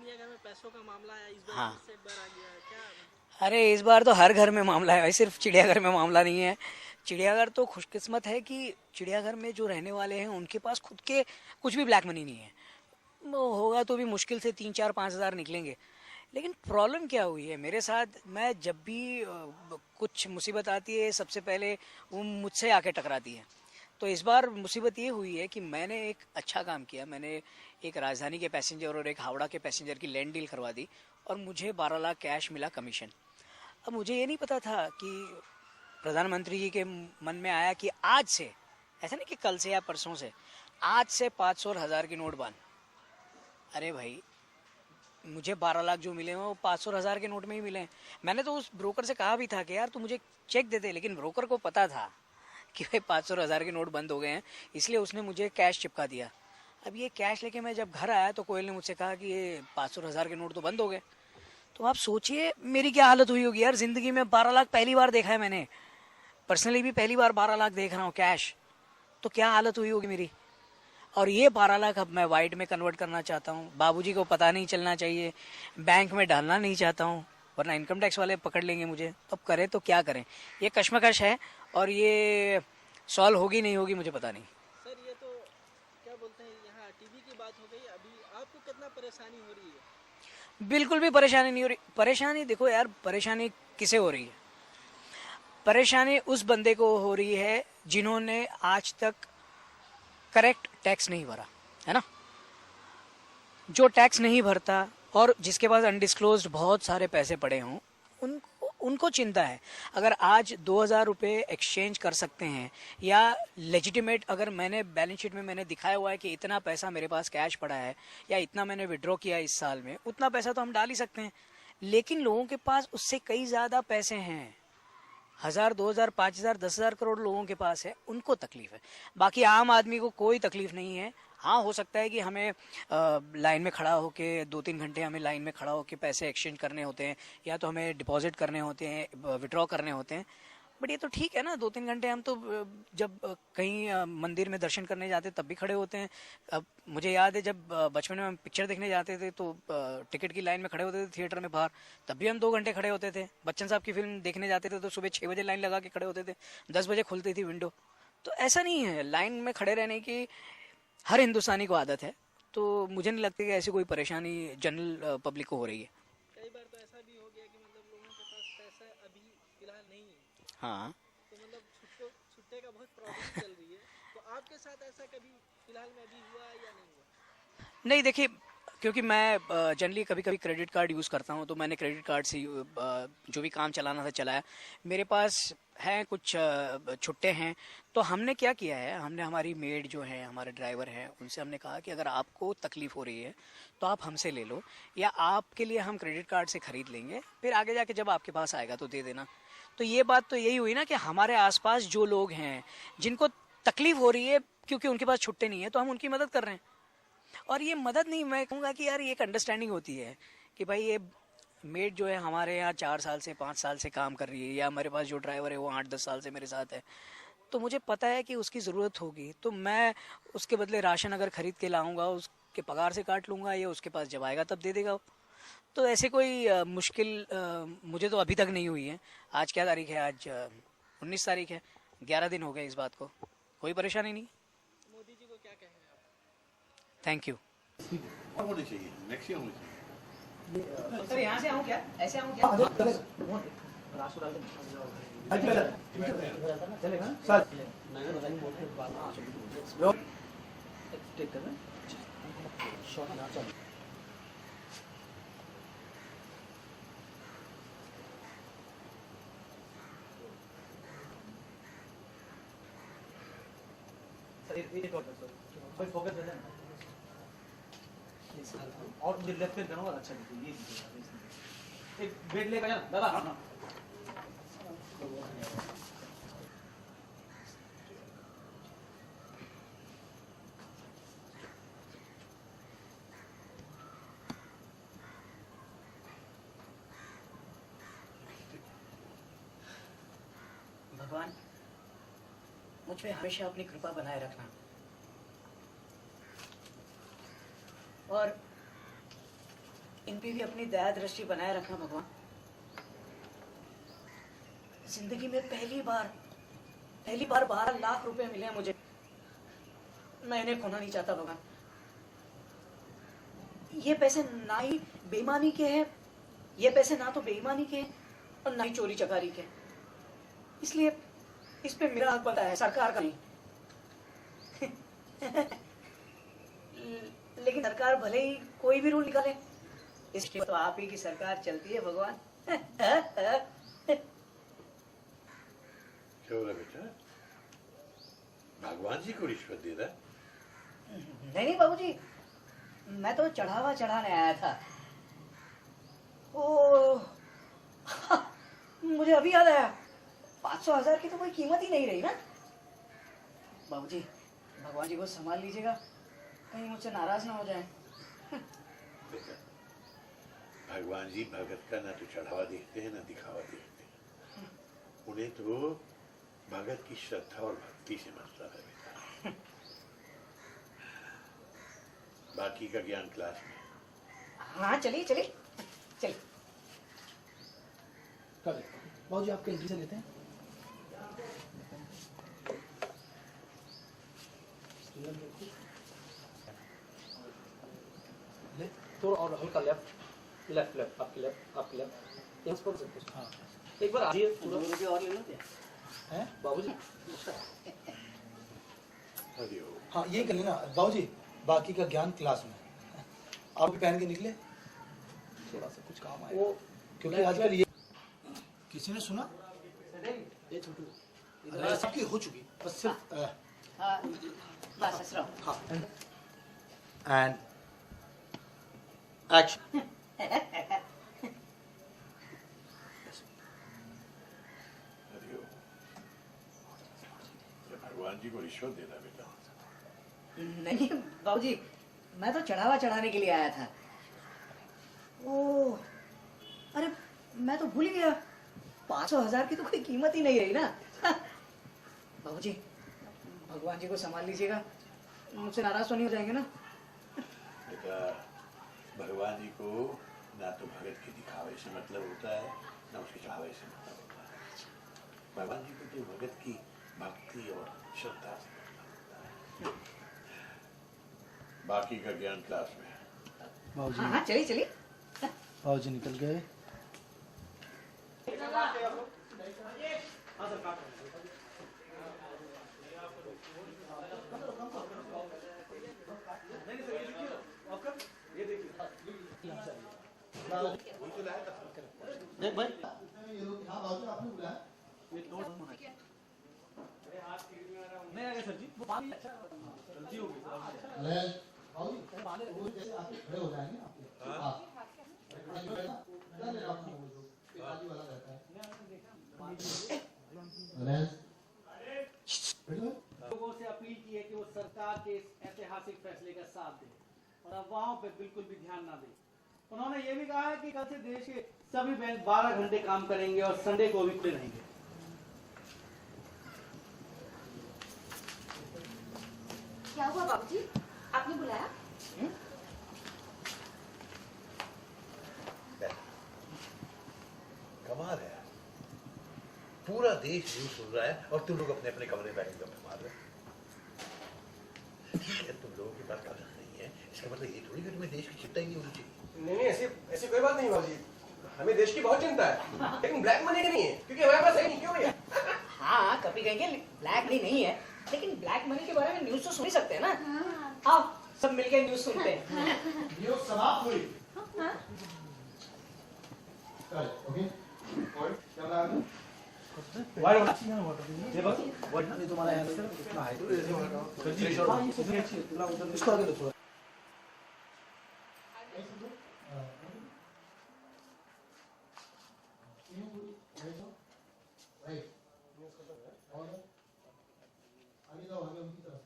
चिड़ियाघर में पैसों का मामला है, इस बार हाँ। फिर से एक बार आ गया है क्या? अरे इस बार तो हर घर में मामला है भाई, सिर्फ चिड़ियाघर में मामला नहीं है। चिड़ियाघर तो खुशकिस्मत है कि चिड़ियाघर में जो रहने वाले हैं उनके पास खुद के कुछ भी ब्लैक मनी नहीं है। वो होगा तो भी मुश्किल से 3 4 5 हज़ार निकलेंगे। लेकिन प्रॉब्लम क्या हुई है मेरे साथ, मैं जब भी कुछ मुसीबत आती है सबसे पहले वो मुझसे आके टकराती है। तो इस बार मुसीबत ये हुई है कि मैंने एक अच्छा काम किया। मैंने एक राजधानी के पैसेंजर और एक हावड़ा के पैसेंजर की लैंड डील करवा दी और मुझे 12 लाख कैश मिला कमीशन। अब मुझे ये नहीं पता था कि प्रधानमंत्री जी के मन में आया कि आज से, ऐसा नहीं कि कल से या परसों से, आज से 500 और 1000 की नोट बंद। अरे भाई, मुझे 12 लाख जो मिले हैं वो 500 और 1000 के नोट में ही मिले हैं। मैंने तो उस ब्रोकर से कहा भी था कि यार तू मुझे चेक दे दे, लेकिन ब्रोकर को पता था कि भाई 500 और 1000 के नोट बंद हो गए हैं, इसलिए उसने मुझे कैश चिपका दिया। अब ये कैश लेके मैं जब घर आया तो कोयल ने मुझसे कहा कि ये 500 और 1000 के नोट तो बंद हो गए। तो आप सोचिए मेरी क्या हालत हुई होगी यार। जिंदगी में 12 लाख पहली बार देखा है मैंने, पर्सनली भी पहली बार 12 लाख देख रहा हूँ कैश। तो क्या हालत हुई होगी मेरी। और ये 12 लाख अब मैं वाइट में कन्वर्ट करना चाहता हूँ, बाबूजी को पता नहीं चलना चाहिए, बैंक में डालना नहीं चाहता हूँ, वरना इनकम टैक्स वाले पकड़ लेंगे मुझे। अब करें तो क्या करें, ये कश्मकश है। और ये सॉल्व होगी नहीं होगी मुझे पता नहीं। सर ये तो क्या बोलते हैं, यहाँ टीवी की बात हो गई, अभी आपको कितना परेशानी हो रही है? बिल्कुल भी परेशानी नहीं हो रही। परेशानी देखो यार, परेशानी किसे हो रही है? परेशानी उस बंदे को हो रही है जिन्होंने आज तक करेक्ट टैक्स नहीं भरा है ना। जो टैक्स नहीं भरता और जिसके पास अनडिस्क्लोज्ड बहुत सारे पैसे पड़े हों, उनको उनको चिंता है। अगर आज 2000 रुपये एक्सचेंज कर सकते हैं, या लेजिटिमेट, अगर मैंने बैलेंस शीट में मैंने दिखाया हुआ है कि इतना पैसा मेरे पास कैश पड़ा है या इतना मैंने विड्रॉ किया इस साल में, उतना पैसा तो हम डाल ही सकते हैं। लेकिन लोगों के पास उससे कई ज़्यादा पैसे हैं। 1000 2000 5000 10,000 करोड़ लोगों के पास है, उनको तकलीफ है। बाकी आम आदमी को कोई तकलीफ नहीं है। हाँ, हो सकता है कि हमें लाइन में खड़ा होके 2 3 घंटे हमें लाइन में खड़ा होके पैसे एक्सचेंज करने होते हैं, या तो हमें डिपॉजिट करने होते हैं, विड्रॉ करने होते हैं। बट ये तो ठीक है ना, 2 3 घंटे हम तो जब कहीं मंदिर में दर्शन करने जाते तब भी खड़े होते हैं। अब मुझे याद है जब बचपन में हम पिक्चर देखने जाते थे तो टिकट की लाइन में खड़े होते थे थिएटर में बाहर, तब भी हम 2 घंटे खड़े होते थे। बच्चन साहब की फिल्म देखने जाते थे तो सुबह 6 बजे लाइन लगा के खड़े होते थे, 10 बजे खुलती थी विंडो। तो ऐसा नहीं है, लाइन में खड़े रहने की हर हिंदुस्तानी को आदत है। तो मुझे नहीं लगता कि ऐसी कोई परेशानी जनरल पब्लिक को हो रही है। कई बार तो ऐसा भी हो गया कि मतलब लोगों के पास पैसा अभी फिलहाल नहीं है, हाँ। तो मतलब छुट्टो छुट्टे का बहुत प्रॉब्लम चल रही है। तो आपके साथ ऐसा कभी फिलहाल में अभी हुआ या नहीं हुआ? नहीं देखिए, क्योंकि मैं जनरली कभी कभी क्रेडिट कार्ड यूज़ करता हूँ, तो मैंने क्रेडिट कार्ड से जो भी काम चलाना था चलाया। मेरे पास हैं कुछ छुट्टे हैं। तो हमने क्या किया है, हमने हमारी मेड जो है, हमारे ड्राइवर हैं, उनसे हमने कहा कि अगर आपको तकलीफ़ हो रही है तो आप हमसे ले लो, या आपके लिए हम क्रेडिट कार्ड से ख़रीद लेंगे, फिर आगे जाके जब आपके पास आएगा तो दे देना। तो ये बात तो यही हुई ना कि हमारे आसपास जो लोग हैं जिनको तकलीफ़ हो रही है क्योंकि उनके पास छुट्टे नहीं है, तो हम उनकी मदद कर रहे हैं। और ये मदद नहीं, मैं कहूँगा कि यार ये एक अंडरस्टैंडिंग होती है कि भाई ये मेड जो है हमारे यहाँ 4 साल से 5 साल से काम कर रही है, या हमारे पास जो ड्राइवर है वो 8 10 साल से मेरे साथ है। तो मुझे पता है कि उसकी ज़रूरत होगी, तो मैं उसके बदले राशन अगर ख़रीद के लाऊंगा, उसके पगार से काट लूँगा, या उसके पास जब आएगा तब दे देगा वो। तो ऐसे कोई मुश्किल मुझे तो अभी तक नहीं हुई है। आज क्या तारीख है? आज 19 तारीख है। 11 दिन हो गए इस बात को, कोई परेशानी नहीं। मोदी जी को क्या कहेंगे आप? Thank you. और होनी चाहिए, नेक्स्ट ईयर होनी चाहिए। सर यहाँ से आऊँ क्या, ऐसे आऊँ क्या? चलेगा सर। और मुझे लेफ्ट पे करना अच्छा दिखे, ये दिखेगा। एक बेड लेकर जा दादा। भगवान मुझ पे हमेशा अपनी कृपा बनाए रखना, और इन पे भी अपनी दया दृष्टि बनाए रखना भगवान। जिंदगी में पहली बार 12 लाख रुपए मिले हैं मुझे। मैं इन्हें खोना नहीं चाहता भगवान। ये पैसे ना ही बेईमानी के हैं, ये पैसे ना तो बेईमानी के हैं और ना ही चोरी चकारी के। इसलिए इस पे मेरा हक बनता है, सरकार का नहीं। लेकिन सरकार भले ही कोई भी रूल निकाले, इसलिए तो आप ही की सरकार चलती है भगवान। क्या हो रहा बेटा? भगवान जी को रिश्वत दे रहा है? नहीं बाबूजी, मैं तो चढ़ावा चढ़ाने आया था। ओ मुझे अभी याद आया, 500,000 की तो कोई कीमत ही नहीं रही ना। बाबूजी, भगवान जी को संभाल लीजिएगा, कहीं मुझसे नाराज ना हो जाए। बेटा, भगवान जी भगत का ना तो चढ़ावा देखते हैं ना दिखावा देखते हैं। उन्हें तो भगत की श्रद्धा और भक्ति से मतलब है बेटा। बाकी का ज्ञान क्लास में। हाँ चलिए चलिए चलिए। बाबूजी आपके एंट्री से लेते हैं। ले थोड़ा और हल्का लेफ्ट लेफ्ट लेफ्ट आपके लेफ्ट यहाँ पर सब कुछ। हाँ एक बार आइए पूरा मुझे और ले लो क्या हैं बाबूजी। हरिओम। हाँ ये कर लेना बाबूजी, बाकी का ज्ञान क्लास में। आप भी पहन के निकले, थोड़ा सा कुछ काम आए, क्योंकि आजकल ये किसी ने सुना ये छोटू अरे सबकी हो चुकी, बस सिर्फ हाँ बस हंस रहा हूँ। हाँ एंड एक्शन। हरिओम। ये भगवान जी को रिश्वत दे रहा है बेटा? नहीं बाबूजी, मैं तो चढ़ावा चढ़ाने के लिए आया था। ओ अरे मैं तो भूल गया, 500,000 की तो कोई कीमत ही नहीं रही ना। बाबूजी, भगवान जी को संभाल लीजिएगा, मुझसे नाराज तो नहीं हो जाएंगे ना। बेटा, भगवान जी को ना तो भगत के दिखावे से मतलब होता है ना उसके चढ़ावे से मतलब होता है। भगवान जी को तो भगत की भक्ति और श्रद्धा से मतलब होता है। बाकी का ज्ञान क्लास में। बाबूजी, हाँ हाँ चलिए चलिए। बाबूजी निकल गए। देख भाई नहीं आगे सर जी, वो पानी अच्छा गलती हो लोगों से अपील की है कि वो सरकार के इस ऐतिहासिक फैसले का साथ दें और अफवाहों पर बिल्कुल भी ध्यान ना दें। उन्होंने ये भी कहा है कि कल से देश के सभी बैंक 12 घंटे काम करेंगे और संडे को भी खुले रहेंगे। क्या हुआ बाबूजी, आपने बुलाया? कमाल है, पूरा देश न्यूज सुन रहा है और तुम लोग अपने अपने कमरे में बैठ मार रहे हो। तुम लोगों के पास कागज नहीं है, इसका मतलब ये थोड़ी कि तुम्हें देश की चिंता ही नहीं होनी चाहिए। नहीं ऐसी ऐसी कोई बात नहीं बाबूजी, हमें देश की बहुत चिंता है, लेकिन ब्लैक मनी की नहीं है, क्योंकि हमारे पास है नहीं। क्यों भैया? हाँ कभी कहेंगे ब्लैक मनी नहीं है, लेकिन ब्लैक मनी के बारे में न्यूज तो सुन ही सकते हैं ना। आओ सब मिलकर न्यूज सुनते हैं। न्यूज़ समाप्त हुई। ओके कैमरा आगे। ये तुम्हारा आंसर कितना है? इसको आगे लो थोड़ा। आगे जाओ, आगे उनकी तरफ।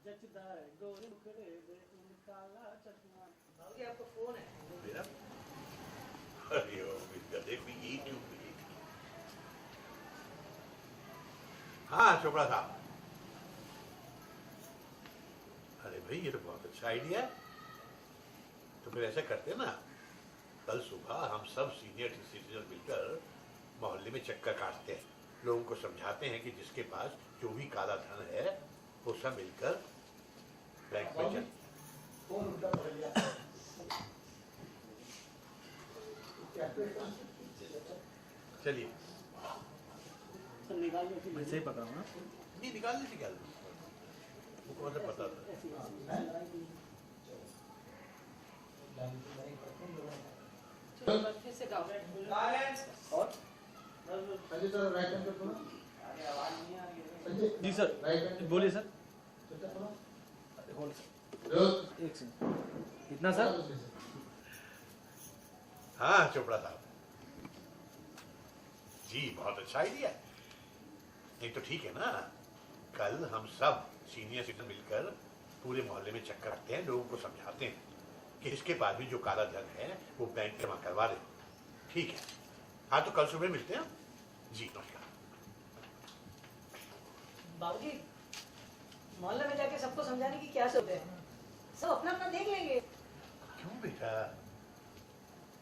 जचदा है गोरे मुखड़े दे उन काला चश्मा। बाबूजी आपका फोन है। मेरा अरे ओ गधे भी यही क्यों हुई? हाँ चोपड़ा साहब, अरे भाई ये तो बहुत अच्छा आइडिया है। तो फिर ऐसा करते हैं ना, कल सुबह हम सब सीनियर सिटीजन मिलकर मोहल्ले में चक्कर काटते हैं, लोगों को समझाते हैं कि जिसके पास जो भी काला धन है वो सब मिलकर बैंक में चल। फोन उल्टा पकड़ लिया। चलिए सब निकाल लो। मैं सही पकड़ा हूँ ना? नहीं निकालने से क्या वो कौन सा पता था? फिर से गाओ। और संजय सर राइट हैंड पे थोड़ा। अरे आवाज नहीं आ रही है। Sanjay ji sir, right hand बोलिए सर। चलता थोड़ा। होल्ड रोज एक सेकंड। कितना सर? हाँ चोपड़ा साहब जी, बहुत अच्छा आइडिया है। नहीं तो ठीक है ना, कल हम सब सीनियर सिटीजन मिलकर पूरे मोहल्ले में चक्कर रखते हैं, लोगों को समझाते हैं कि इसके पास भी जो काला धन है वो बैंक जमा करवा दे। ठीक है, हाँ तो कल सुबह मिलते हैं जी। नमस्कार। बाबूजी मोहल्ले में जाके सबको समझाने की क्या जरूरत है? सब अपना अपना देख लेंगे। क्यों बेटा,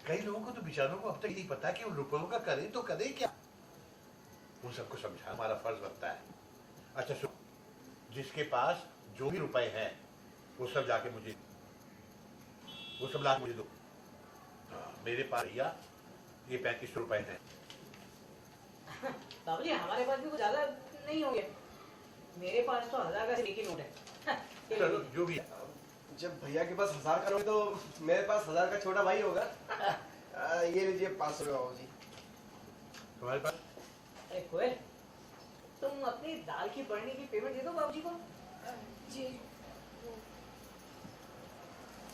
कई लोगों को तो बेचारों को अब तक नहीं पता कि उन रुपयों का करें तो करें क्या। उन सबको समझाना हमारा फर्ज बनता है। अच्छा सुन, जिसके पास जो भी रुपए हैं वो सब जाके मुझे, वो सब ला के मुझे दो। मेरे पास भैया ये 3500 रुपए हैं। बाबूजी हमारे पास भी कुछ ज्यादा नहीं होंगे, मेरे पास तो 1000 का एक ही नोट है। ये चलो लीजिए। जो भी है। जब भैया के पास 1000 का नोट है तो मेरे पास 1000 का छोटा भाई होगा। ये लीजिए 500 रुपये बाबूजी। तुम्हारे पास अरे कोयल, तुम अपनी दाल की बरनी की पेमेंट दे दो बाबूजी को। जी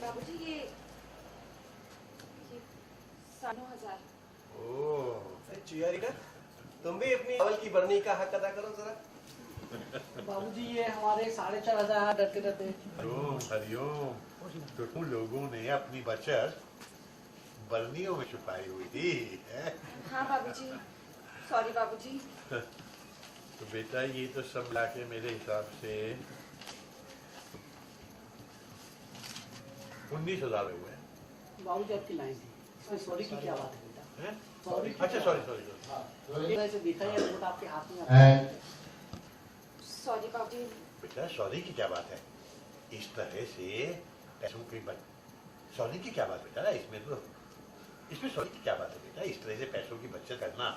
बाबूजी ये 9,500। ओह अरे चुया रिका, तुम भी अपनी चावल की बरनी का हक अदा करो जरा। बाबूजी ये हमारे 4,500 डरते डरते। हरिओम हरिओम। तो तुम लोगों ने अपनी बचत बरनियों में छुपाई हुई थी है? हाँ बाबूजी, सॉरी बाबूजी। तो बेटा ये तो सब लाके मेरे हिसाब से 19,000 हुए हैं। बाबूजी आपकी लाइन थी, इसमें सॉरी की क्या बात है बेटा? हैं? सॉरी अच्छा सॉरी सॉरी ये वैसे दिखा है रिपोर्ट आपके हाथ में। सॉरी बाबूजी। बेटा सॉरी की क्या बात है? इस तरह से पैसों की सॉरी की क्या बात बेटा? इसमें सॉरी की क्या बात है बेटा? इस तरह से पैसों की बचत करना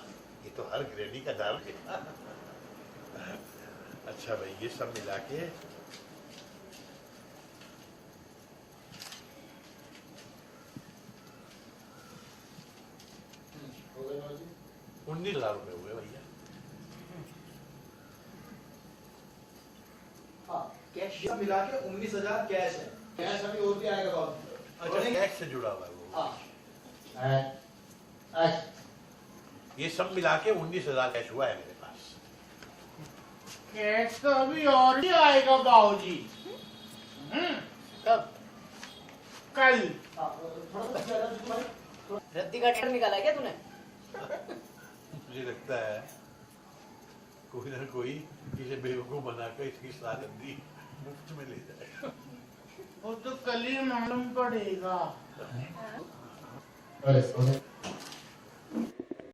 ये तो हर गृहिणी का दाम है। अच्छा भाई ये सब मिला के 19,000 रुपए हुए भैया। हाँ कैश मिला के 19,000 कैश है। कैश अभी और भी आएगा बहुत। अच्छा टैक्स से जुड़ा हुआ है वो। हाँ ये सब मिला के 19,000 कैश हुआ है मेरे पास। कैश तो अभी और ही आएगा बाबूजी। कब? कल। रद्दी का टेंडर निकाला है क्या तूने? मुझे लगता है कोई ना कोई इसे बेवकूफ बनाकर इसकी सारंदी मुफ्त में ले जाएगा। वो तो कल ही मालूम पड़ेगा। अरे